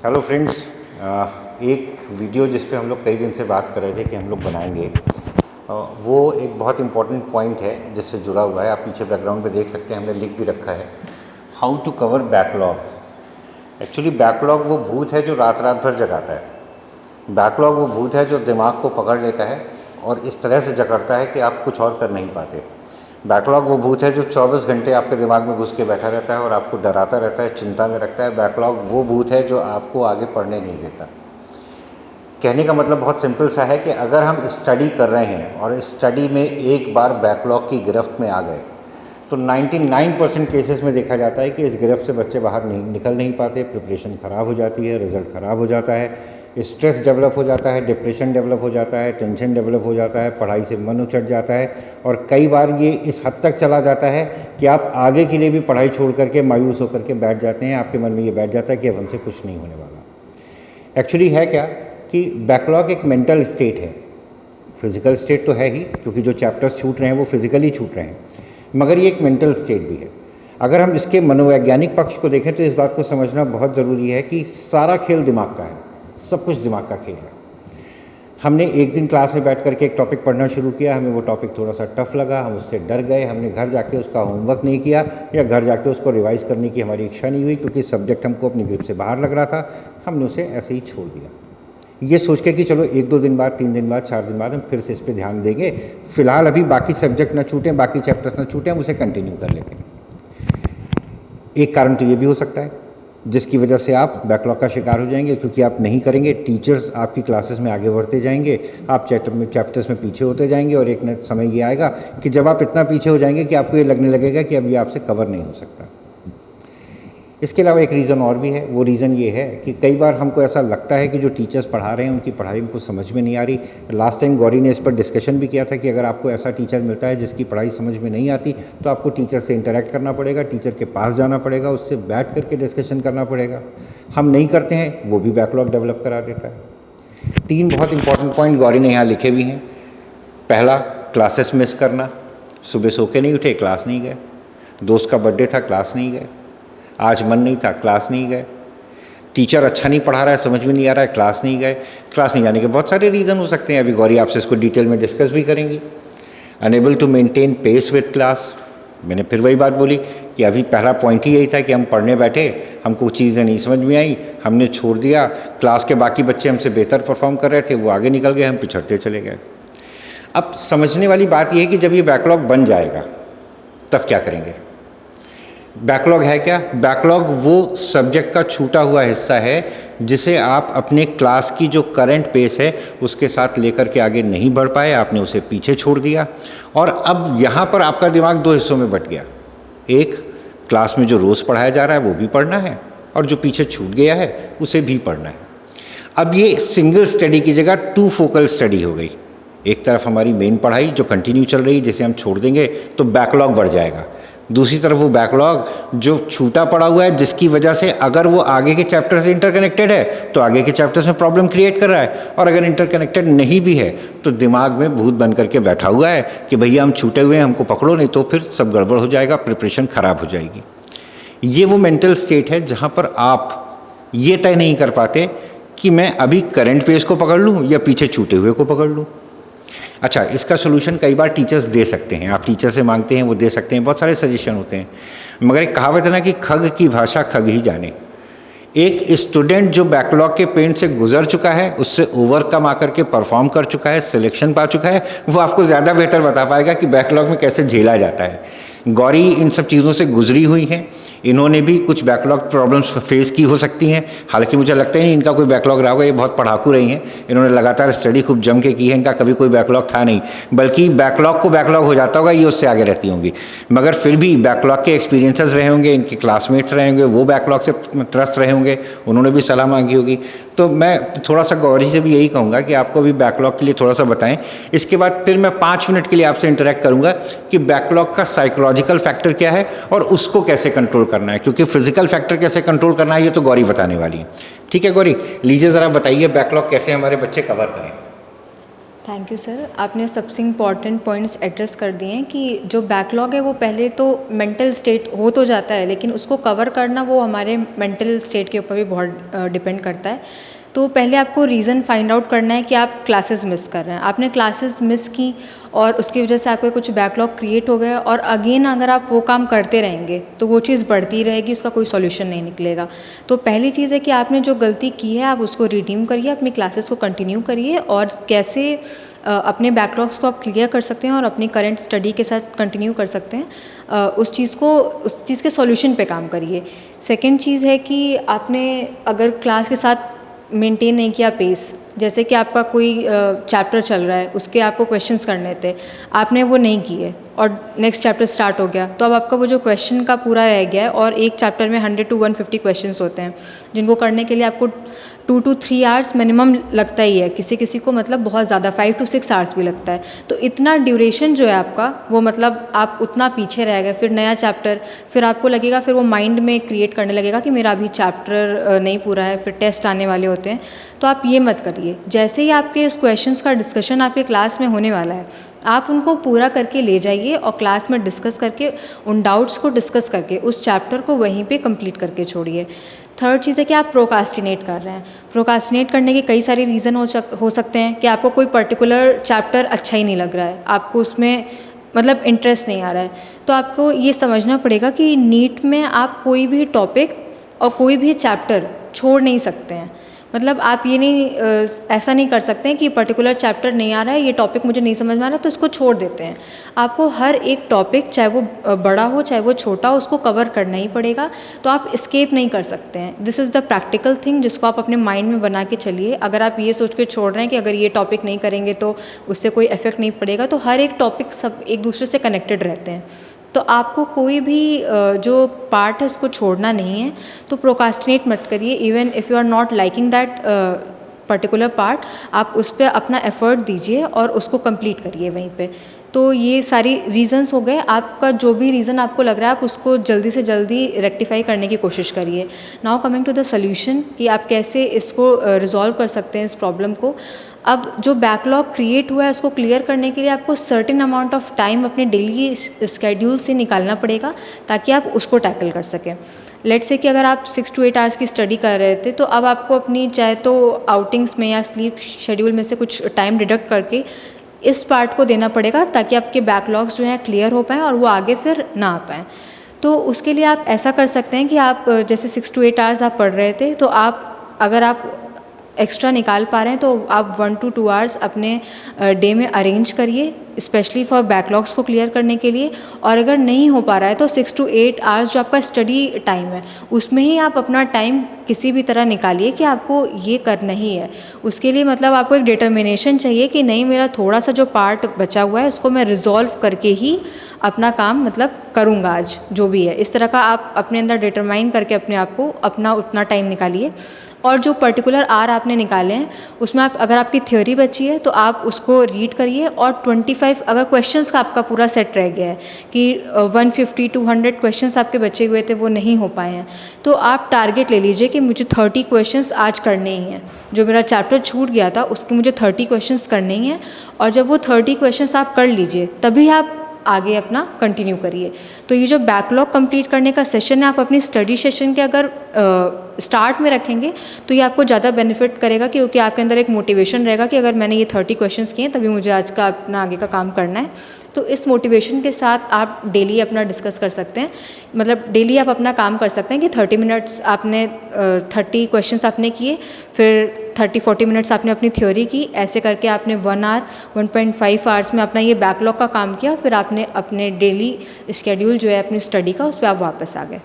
Hello friends, एक video जिस पे हम लोग कई दिन से बात कर रहे थे कि हम लोग बनाएंगे, वो एक बहुत इम्पोर्टेंट पॉइंट है जिससे जुड़ा हुआ है। आप पीछे बैकग्राउंड पे देख सकते हैं, हमने लिख भी रखा है, how to cover backlog. Actually backlog वो भूत है जो रात रात भर जगाता है। बैकलॉग वो भूत है जो दिमाग को पकड़ लेता है और इस तरह से जकड़ता है कि आप कुछ और कर नहीं पाते। बैकलॉग वो भूत है जो 24 घंटे आपके दिमाग में घुस के बैठा रहता है और आपको डराता रहता है, चिंता में रखता है। बैकलॉग वो भूत है जो आपको आगे पढ़ने नहीं देता। कहने का मतलब बहुत सिंपल सा है कि अगर हम स्टडी कर रहे हैं और स्टडी में एक बार बैकलॉग की गिरफ्त में आ गए तो 99% केसेस में देखा जाता है कि इस गिरफ्त से बच्चे बाहर निकल नहीं पाते, प्रिपरेशन ख़राब हो जाती है, रिज़ल्ट ख़राब हो जाता है, स्ट्रेस डेवलप हो जाता है, डिप्रेशन डेवलप हो जाता है, टेंशन डेवलप हो जाता है, पढ़ाई से मन उचट जाता है। और कई बार ये इस हद तक चला जाता है कि आप आगे के लिए भी पढ़ाई छोड़ करके मायूस होकर के बैठ जाते हैं। आपके मन में ये बैठ जाता है कि अब हमसे कुछ नहीं होने वाला। एक्चुअली है क्या कि बैकलॉग एक मेंटल स्टेट है। फिज़िकल स्टेट तो है ही, क्योंकि जो चैप्टर्स छूट रहे हैं वो फिज़िकली छूट रहे हैं, मगर ये एक मेंटल स्टेट भी है। अगर हम इसके मनोवैज्ञानिक पक्ष को देखें तो इस बात को समझना बहुत ज़रूरी है कि सारा खेल दिमाग का है, सब कुछ दिमाग का खेल है। हमने एक दिन क्लास में बैठ करके एक टॉपिक पढ़ना शुरू किया, हमें वो टॉपिक थोड़ा सा टफ लगा, हम उससे डर गए, हमने घर जाके उसका होमवर्क नहीं किया या घर जाके उसको रिवाइज़ करने की हमारी इच्छा नहीं हुई, क्योंकि सब्जेक्ट हमको अपनी ग्रिप से बाहर लग रहा था। हमने उसे ऐसे ही छोड़ दिया, ये सोच के कि चलो 1-2 दिन बाद, 3 दिन बाद, 4 दिन बाद हम फिर से इस पर ध्यान देंगे। फिलहाल अभी बाकी सब्जेक्ट ना छूटें, बाकी चैप्टर्स ना छूटें, हम उसे कंटिन्यू कर लेते हैं। एक कारण तो ये भी हो सकता है जिसकी वजह से आप बैकलॉग का शिकार हो जाएंगे, क्योंकि आप नहीं करेंगे, टीचर्स आपकी क्लासेस में आगे बढ़ते जाएंगे, आप चैप्टर्स में पीछे होते जाएंगे और एक समय ये आएगा कि जब आप इतना पीछे हो जाएंगे कि आपको ये लगने लगेगा कि अब ये आपसे कवर नहीं हो सकता। इसके अलावा एक रीज़न और भी है। वो रीज़न ये है कि कई बार हमको ऐसा लगता है कि जो टीचर्स पढ़ा रहे हैं उनकी पढ़ाई हमको समझ में नहीं आ रही। लास्ट टाइम गौरी ने इस पर डिस्कशन भी किया था कि अगर आपको ऐसा टीचर मिलता है जिसकी पढ़ाई समझ में नहीं आती तो आपको टीचर से इंटरेक्ट करना पड़ेगा, टीचर के पास जाना पड़ेगा, उससे बैठ करके डिस्कशन करना पड़ेगा। हम नहीं करते हैं, वो भी बैकलॉग डेवलप करा देता है। 3 बहुत इंपॉर्टेंट पॉइंट गौरी ने यहाँ लिखे भी हैं। पहला, क्लासेस मिस करना। सुबह सो के नहीं उठे, क्लास नहीं गए। दोस्त का बर्थडे था, क्लास नहीं गए। आज मन नहीं था, क्लास नहीं गए। टीचर अच्छा नहीं पढ़ा रहा है, समझ में नहीं आ रहा है, क्लास नहीं गए। क्लास नहीं जाने के बहुत सारे रीज़न हो सकते हैं, अभी गौरी आपसे इसको डिटेल में डिस्कस भी करेंगी। Unable to maintain pace with class. मैंने फिर वही बात बोली कि अभी पहला पॉइंट ही यही था कि हम पढ़ने बैठे, हमको चीज़ें नहीं समझ में आई, हमने छोड़ दिया। क्लास के बाकी बच्चे हमसे बेहतर परफॉर्म कर रहे थे, वो आगे निकल गए, हम पिछड़ते चले गए। अब समझने वाली बात यह है कि जब ये बैकलॉग बन जाएगा तब क्या करेंगे। बैकलॉग है क्या? बैकलॉग वो सब्जेक्ट का छूटा हुआ हिस्सा है जिसे आप अपने क्लास की जो करंट पेस है उसके साथ लेकर के आगे नहीं बढ़ पाए, आपने उसे पीछे छोड़ दिया। और अब यहाँ पर आपका दिमाग 2 हिस्सों में बट गया। एक, क्लास में जो रोज़ पढ़ाया जा रहा है वो भी पढ़ना है, और जो पीछे छूट गया है उसे भी पढ़ना है। अब ये सिंगल स्टडी की जगह 2 फोकल स्टडी हो गई। एक तरफ हमारी मेन पढ़ाई जो कंटिन्यू चल रही है, जिसे हम छोड़ देंगे तो बैकलॉग बढ़ जाएगा। दूसरी तरफ वो बैकलॉग जो छूटा पड़ा हुआ है, जिसकी वजह से अगर वो आगे के चैप्टर से इंटरकनेक्टेड है तो आगे के चैप्टर्स में प्रॉब्लम क्रिएट कर रहा है, और अगर इंटरकनेक्टेड नहीं भी है तो दिमाग में भूत बन करके बैठा हुआ है कि भैया हम छूटे हुए हैं, हमको पकड़ो, नहीं तो फिर सब गड़बड़ हो जाएगा, प्रिपरेशन खराब हो जाएगी। ये वो मेंटल स्टेट है जहाँ पर आप ये तय नहीं कर पाते कि मैं अभी करंट पेस को पकड़ लूँ या पीछे छूटे हुए को पकड़ लूँ। अच्छा, इसका सोल्यूशन कई बार टीचर्स दे सकते हैं, आप टीचर से मांगते हैं, वो दे सकते हैं, बहुत सारे सजेशन होते हैं, मगर एक कहावत है ना कि खग की भाषा खग ही जाने। एक स्टूडेंट जो बैकलॉग के पेन से गुजर चुका है, उससे ओवरकम आकर के परफॉर्म कर चुका है, सिलेक्शन पा चुका है, वो आपको ज़्यादा बेहतर बता पाएगा कि बैकलॉग में कैसे झेला जाता है। गौरी इन सब चीज़ों से गुजरी हुई हैं, इन्होंने भी कुछ बैकलॉग प्रॉब्लम्स फेस की हो सकती हैं। हालांकि मुझे लगता है नहीं इनका कोई बैकलॉग रहा होगा, ये बहुत पढ़ाकू रही हैं, इन्होंने लगातार स्टडी खूब जम के की है, इनका कभी कोई बैकलॉग था नहीं, बल्कि बैकलॉग को बैकलॉग हो जाता होगा, ये उससे आगे रहती होंगी। मगर फिर भी बैकलॉग के एक्सपीरियंसेस रहे होंगे, इनके क्लासमेट्स रहे होंगे, वो बैकलॉग से त्रस्त रहे होंगे, उन्होंने भी सलाह मांगी होगी। तो मैं थोड़ा सा गौरी से भी यही कहूँगा कि आपको भी बैकलॉग के लिए थोड़ा सा बताएं। इसके बाद फिर मैं 5 मिनट के लिए आपसे इंटरेक्ट करूँगा कि बैकलॉग का साइकोलॉजिकल फैक्टर क्या है और उसको कैसे कंट्रोल करना है, क्योंकि फिजिकल फैक्टर कैसे कंट्रोल करना है ये तो गौरी बताने वाली है। ठीक है गौरी, लीजिए ज़रा बताइए बैकलॉग कैसे हमारे बच्चे कवर करें। Thank you sir. आपने सबसे इम्पॉर्टेंट पॉइंट्स एड्रेस कर दिए हैं कि जो बैकलॉग है वो पहले तो मेंटल स्टेट हो तो जाता है, लेकिन उसको कवर करना वो हमारे मेंटल स्टेट के ऊपर भी बहुत डिपेंड करता है। तो पहले आपको रीज़न फाइंड आउट करना है कि आप क्लासेस मिस कर रहे हैं। आपने क्लासेस मिस की और उसकी वजह से आपके कुछ बैकलॉग क्रिएट हो गया, और अगेन अगर आप वो काम करते रहेंगे तो वो चीज़ बढ़ती रहेगी, उसका कोई सॉल्यूशन नहीं निकलेगा। तो पहली चीज़ है कि आपने जो गलती की है आप उसको रिडीम करिए, अपनी क्लासेस को कंटिन्यू करिए, और कैसे अपने बैकलॉग्स को आप क्लियर कर सकते हैं और अपनी करंट स्टडी के साथ कंटिन्यू कर सकते हैं, उस चीज़ के सॉल्यूशन पे काम करिए। सेकंड चीज़ है कि आपने अगर क्लास के साथ मेंटेन नहीं किया पेस, जैसे कि आपका कोई चैप्टर चल रहा है, उसके आपको क्वेश्चंस करने थे, आपने वो नहीं किए और नेक्स्ट चैप्टर स्टार्ट हो गया, तो अब आपका वो जो क्वेश्चन का पूरा रह गया है, और एक चैप्टर में 100 to 150 क्वेश्चंस होते हैं जिनको करने के लिए आपको 2 to 3 आवर्स मिनिमम लगता ही है, किसी किसी को मतलब बहुत ज़्यादा 5 to 6 आवर्स भी लगता है। तो इतना ड्यूरेशन जो है आपका, वो मतलब आप उतना पीछे रह गए। फिर नया चैप्टर, फिर आपको लगेगा, फिर वो माइंड में क्रिएट करने लगेगा कि मेरा अभी चैप्टर नहीं पूरा है, फिर टेस्ट आने वाले होते हैं। तो आप ये मत करिए। जैसे ही आपके उस क्वेश्चंस का डिस्कशन आपके क्लास में होने वाला है, आप उनको पूरा करके ले जाइए और क्लास में डिस्कस करके, उन डाउट्स को डिस्कस करके उस चैप्टर को वहीं पे कंप्लीट करके छोड़िए। थर्ड चीज़ है कि आप प्रोकास्टिनेट कर रहे हैं। प्रोकास्टिनेट करने के कई सारे रीज़न हो सकते हैं कि आपको कोई पर्टिकुलर चैप्टर अच्छा ही नहीं लग रहा है, आपको उसमें मतलब इंटरेस्ट नहीं आ रहा है। तो आपको ये समझना पड़ेगा कि नीट में आप कोई भी टॉपिक और कोई भी चैप्टर छोड़ नहीं सकते हैं। मतलब आप ये नहीं ऐसा नहीं कर सकते हैं कि पर्टिकुलर चैप्टर नहीं आ रहा है, ये टॉपिक मुझे नहीं समझ में आ रहा, तो इसको छोड़ देते हैं। आपको हर एक टॉपिक, चाहे वो बड़ा हो चाहे वो छोटा हो, उसको कवर करना ही पड़ेगा। तो आप एस्केप नहीं कर सकते हैं। This is the practical thing जिसको आप अपने माइंड में बना के चलिए। अगर आप ये सोच के छोड़ रहे हैं कि अगर ये टॉपिक नहीं करेंगे तो उससे कोई इफेक्ट नहीं पड़ेगा, तो हर एक टॉपिक सब एक दूसरे से कनेक्टेड रहते हैं। तो आपको कोई भी जो पार्ट है उसको छोड़ना नहीं है। तो प्रोकास्टिनेट मत करिए। Even if you are not liking that particular part, आप उस पर अपना एफर्ट दीजिए और उसको कंप्लीट करिए वहीं पे। तो ये सारी रीज़न्स हो गए। आपका जो भी रीज़न आपको लग रहा है, आप उसको जल्दी से जल्दी रेक्टिफाई करने की कोशिश करिए। Now coming to the solution कि आप कैसे इसको रिजॉल्व कर सकते हैं इस प्रॉब्लम को। अब जो बैकलॉग क्रिएट हुआ है उसको क्लियर करने के लिए आपको सर्टेन अमाउंट ऑफ टाइम अपने डेली स्केड्यूल से निकालना पड़ेगा, ताकि आप उसको टैकल कर सकें। लेट्स से कि अगर आप 6 to 8 आवर्स की स्टडी कर रहे थे, तो अब आपको अपनी चाहे तो आउटिंग्स में या स्लीप शेड्यूल में से कुछ टाइम डिडक्ट करके इस पार्ट को देना पड़ेगा, ताकि आपके बैकलॉग्स जो हैं क्लियर हो पाएँ और वो आगे फिर ना आ पाएँ। तो उसके लिए आप ऐसा कर सकते हैं कि आप जैसे 6 to 8 आवर्स आप पढ़ रहे थे, तो आप अगर आप एक्स्ट्रा निकाल पा रहे हैं तो आप 1 to 2 आवर्स अपने डे में अरेंज करिए, स्पेशली फॉर बैकलॉग्स को क्लियर करने के लिए। और अगर नहीं हो पा रहा है तो 6 to 8 आवर्स जो आपका स्टडी टाइम है, उसमें ही आप अपना टाइम किसी भी तरह निकालिए कि आपको ये करना ही है। उसके लिए मतलब आपको एक डिटर्मिनेशन चाहिए कि नहीं, मेरा थोड़ा सा जो पार्ट बचा हुआ है उसको मैं रिजॉल्व करके ही अपना काम मतलब करूँगा आज, जो भी है। इस तरह का आप अपने अंदर डिटरमाइन करके अपने आप को अपना उतना टाइम निकालिए। और जो पर्टिकुलर आर आपने निकाले हैं, उसमें आप अगर आपकी थ्योरी बची है तो आप उसको रीड करिए। और 25 अगर क्वेश्चंस का आपका पूरा सेट रह गया है कि 150 to 100 क्वेश्चंस आपके बचे हुए थे, वो नहीं हो पाए हैं, तो आप टारगेट ले लीजिए कि मुझे 30 क्वेश्चंस आज करने ही हैं। जो मेरा चैप्टर छूट गया था उसके मुझे 30 क्वेश्चंस करने ही हैं। और जब वो 30 क्वेश्चंस आप कर लीजिए, तभी आप आगे अपना कंटिन्यू करिए। तो ये जो बैकलॉग कंप्लीट करने का सेशन है, आप अपनी स्टडी सेशन के अगर स्टार्ट में रखेंगे तो ये आपको ज़्यादा बेनिफिट करेगा, क्योंकि आपके अंदर एक मोटिवेशन रहेगा कि अगर मैंने ये 30 क्वेश्चंस किए तभी मुझे आज का अपना आगे का काम करना है। तो इस मोटिवेशन के साथ आप डेली अपना डिस्कस कर सकते हैं, मतलब डेली आप अपना काम कर सकते हैं कि 30 मिनट्स आपने 30 क्वेश्चंस आपने किए, फिर 30-40 मिनट्स आपने अपनी थ्योरी की। ऐसे करके आपने 1 आवर 1.5 आवर्स में अपना ये बैकलॉग का काम किया। फिर आपने अपने डेली स्केड्यूल जो है अपनी स्टडी का, उस पर आप वापस आ गए।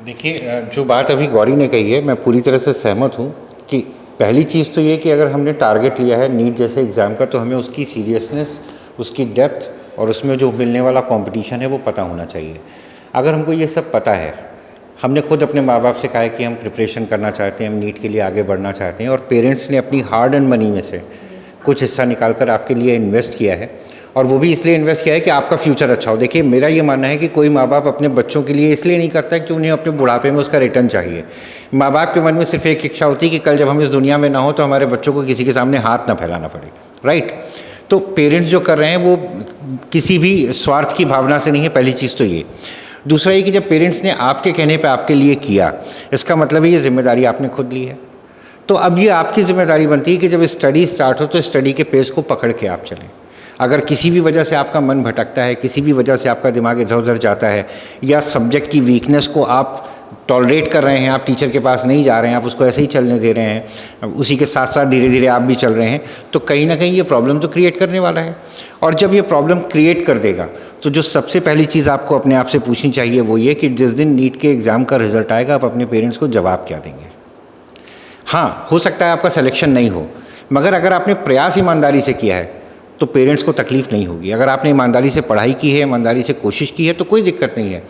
देखिए, जो बात अभी गौरी ने कही है, मैं पूरी तरह से सहमत हूँ कि पहली चीज़ तो ये कि अगर हमने टारगेट लिया है नीट जैसे एग्ज़ाम का, तो हमें उसकी सीरियसनेस, उसकी डेप्थ और उसमें जो मिलने वाला कंपटीशन है वो पता होना चाहिए। अगर हमको ये सब पता है, हमने खुद अपने माँ बाप से कहा है कि हम प्रिपरेशन करना चाहते हैं, हम नीट के लिए आगे बढ़ना चाहते हैं, और पेरेंट्स ने अपनी हार्ड एंड मनी में से कुछ हिस्सा निकाल कर आपके लिए इन्वेस्ट किया है, और वो भी इसलिए इन्वेस्ट किया है कि आपका फ्यूचर अच्छा हो। देखिए, मेरा ये मानना है कि कोई माँ बाप अपने बच्चों के लिए इसलिए नहीं करता कि उन्हें अपने बुढ़ापे में उसका रिटर्न चाहिए। माँ बाप के मन में सिर्फ एक इच्छा होती है कि कल जब हम इस दुनिया में ना हो तो हमारे बच्चों को किसी के सामने हाथ ना फैलाना पड़े, राइट। तो पेरेंट्स जो कर रहे हैं वो किसी भी स्वार्थ की भावना से नहीं है, पहली चीज़ तो ये। दूसरा ये कि जब पेरेंट्स ने आपके कहने पे आपके लिए किया, इसका मतलब है ये जिम्मेदारी आपने खुद ली है। तो अब ये आपकी जिम्मेदारी बनती है कि जब स्टडी स्टार्ट हो तो स्टडी के पेस को पकड़ के आप चलें। अगर किसी भी वजह से आपका मन भटकता है, किसी भी वजह से आपका दिमाग इधर उधर जाता है, या सब्जेक्ट की वीकनेस को आप टॉलरेट कर रहे हैं, आप टीचर के पास नहीं जा रहे हैं, आप उसको ऐसे ही चलने दे रहे हैं, उसी के साथ साथ धीरे धीरे आप भी चल रहे हैं, तो कहीं ना कहीं ये प्रॉब्लम तो क्रिएट करने वाला है। और जब ये प्रॉब्लम क्रिएट कर देगा तो जो सबसे पहली चीज़ आपको अपने आप से पूछनी चाहिए वो ये कि जिस दिन नीट के एग्ज़ाम का रिजल्ट आएगा आप अपने पेरेंट्स को जवाब क्या देंगे। हाँ, हो सकता है आपका सिलेक्शन नहीं हो, मगर अगर आपने प्रयास ईमानदारी से किया है तो पेरेंट्स को तकलीफ़ नहीं होगी। अगर आपने ईमानदारी से पढ़ाई की है, ईमानदारी से कोशिश की है तो कोई दिक्कत नहीं है।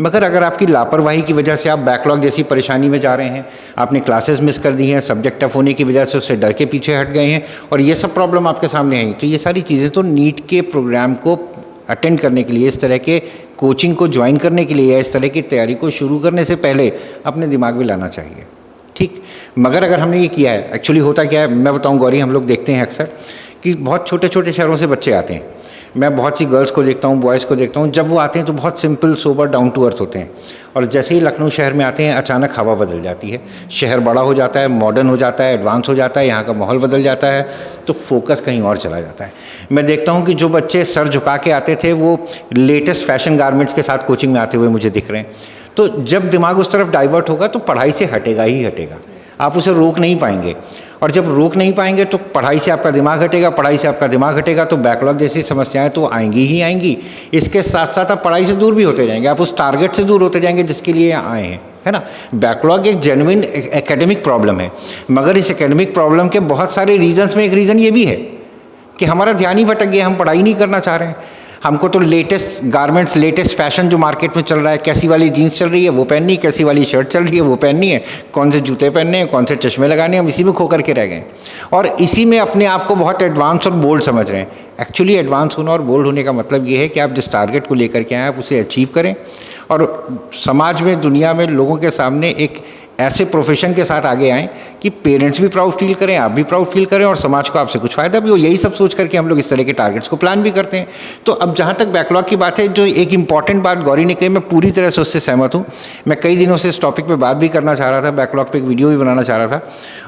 मगर अगर आपकी लापरवाही की वजह से आप बैकलॉग जैसी परेशानी में जा रहे हैं, आपने क्लासेस मिस कर दी हैं, सब्जेक्ट टफ होने की वजह से उससे डर के पीछे हट गए हैं और ये सब प्रॉब्लम आपके सामने आई, तो ये सारी चीज़ें तो नीट के प्रोग्राम को अटेंड करने के लिए, इस तरह के कोचिंग को ज्वाइन करने के लिए या इस तरह की तैयारी को शुरू करने से पहले अपने दिमाग में लाना चाहिए, ठीक। मगर अगर हमने ये किया है, एक्चुअली होता क्या है मैं बताऊँ गौरी, हम लोग देखते हैं अक्सर कि बहुत छोटे छोटे शहरों से बच्चे आते हैं। मैं बहुत सी गर्ल्स को देखता हूँ, बॉयज़ को देखता हूँ, जब वो आते हैं तो बहुत simple, sober, down to earth होते हैं। और जैसे ही लखनऊ शहर में आते हैं अचानक हवा बदल जाती है, शहर बड़ा हो जाता है, मॉडर्न हो जाता है, एडवांस हो जाता है, यहाँ का माहौल बदल जाता है, तो फोकस कहीं और चला जाता है। मैं देखता हूँ कि जो बच्चे सर झुका के आते थे वो लेटेस्ट फैशन गारमेंट्स के साथ कोचिंग में आते हुए मुझे दिख रहे हैं। तो जब दिमाग उस तरफ डाइवर्ट होगा तो पढ़ाई से हटेगा ही हटेगा, आप उसे रोक नहीं पाएंगे। और जब रोक नहीं पाएंगे तो पढ़ाई से आपका दिमाग हटेगा, पढ़ाई से आपका दिमाग हटेगा तो बैकलॉग जैसी समस्याएं तो आएंगी ही आएंगी। इसके साथ साथ आप पढ़ाई से दूर भी होते जाएंगे, आप उस टारगेट से दूर होते जाएंगे जिसके लिए आए हैं, है ना। बैकलॉग एक जेन्युइन एकेडमिक प्रॉब्लम है, मगर इस एकेडमिक प्रॉब्लम के बहुत सारे रीजन्स में एक रीज़न ये भी है कि हमारा ध्यान ही भटक गया, हम पढ़ाई नहीं करना चाह रहे हैं। हमको तो लेटेस्ट गारमेंट्स, लेटेस्ट फैशन जो मार्केट में चल रहा है, कैसी वाली जीन्स चल रही है वो पहननी, कैसी वाली शर्ट चल रही है वो पहननी है, कौन से जूते पहनने हैं, कौन से चश्मे लगाने हैं, हम इसी में खो करके रह गए और इसी में अपने आप को बहुत एडवांस और बोल्ड समझ रहे हैं। एक्चुअली एडवांस होना और बोल्ड होने का मतलब ये है कि आप जिस टारगेट को लेकर के आए आप उसे अचीव करें और समाज में, दुनिया में, लोगों के सामने एक ऐसे प्रोफेशन के साथ आगे आएँ कि पेरेंट्स भी प्राउड फील करें, आप भी प्राउड फील करें और समाज को आपसे कुछ फ़ायदा भी हो। यही सब सोच करके हम लोग इस तरह के टारगेट्स को प्लान भी करते हैं। तो अब जहाँ तक बैकलॉग की बात है, जो एक इम्पॉर्टेंट बात गौरी ने कही, मैं पूरी तरह से उससे सहमत हूँ। मैं कई दिनों से इस टॉपिक पे बात भी करना चाह रहा था, बैकलॉग पे एक वीडियो भी बनाना चाह रहा था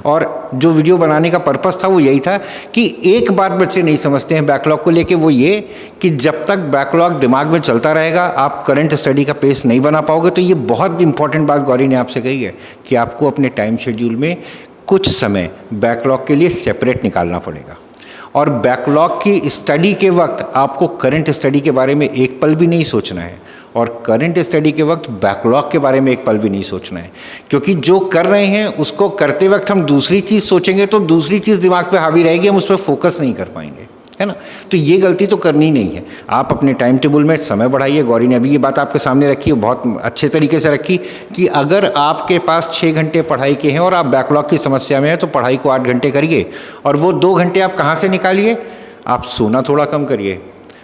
और जो वीडियो बनाने का पर्पज़ था वो यही था कि एक बात बच्चे नहीं समझते हैं बैकलॉग को लेके, वो ये कि जब तक बैकलॉग दिमाग में चलता रहेगा आप करंट स्टडी का पेस नहीं बना पाओगे। तो ये बहुत इंपॉर्टेंट बात गौरी ने आपसे कही है कि आपको अपने टाइम शेड्यूल में कुछ समय बैकलॉग के लिए सेपरेट निकालना पड़ेगा और बैकलॉग की स्टडी के वक्त आपको करंट स्टडी के बारे में एक पल भी नहीं सोचना है और करंट स्टडी के वक्त बैकलॉग के बारे में एक पल भी नहीं सोचना है, क्योंकि जो कर रहे हैं उसको करते वक्त हम दूसरी चीज़ सोचेंगे तो दूसरी चीज़ दिमाग पे हावी रहेगी, हम उस पर फोकस नहीं कर पाएंगे, है ना। तो ये गलती तो करनी नहीं है। आप अपने टाइम टेबल में समय बढ़ाइए। गौरी ने अभी ये बात आपके सामने रखी है, बहुत अच्छे तरीके से रखी कि अगर आपके पास 6 घंटे पढ़ाई के हैं और आप बैकलॉग की समस्या में हैं तो पढ़ाई को 8 घंटे करिए और वो 2 घंटे आप कहाँ से निकालिए। आप सोना थोड़ा कम करिए,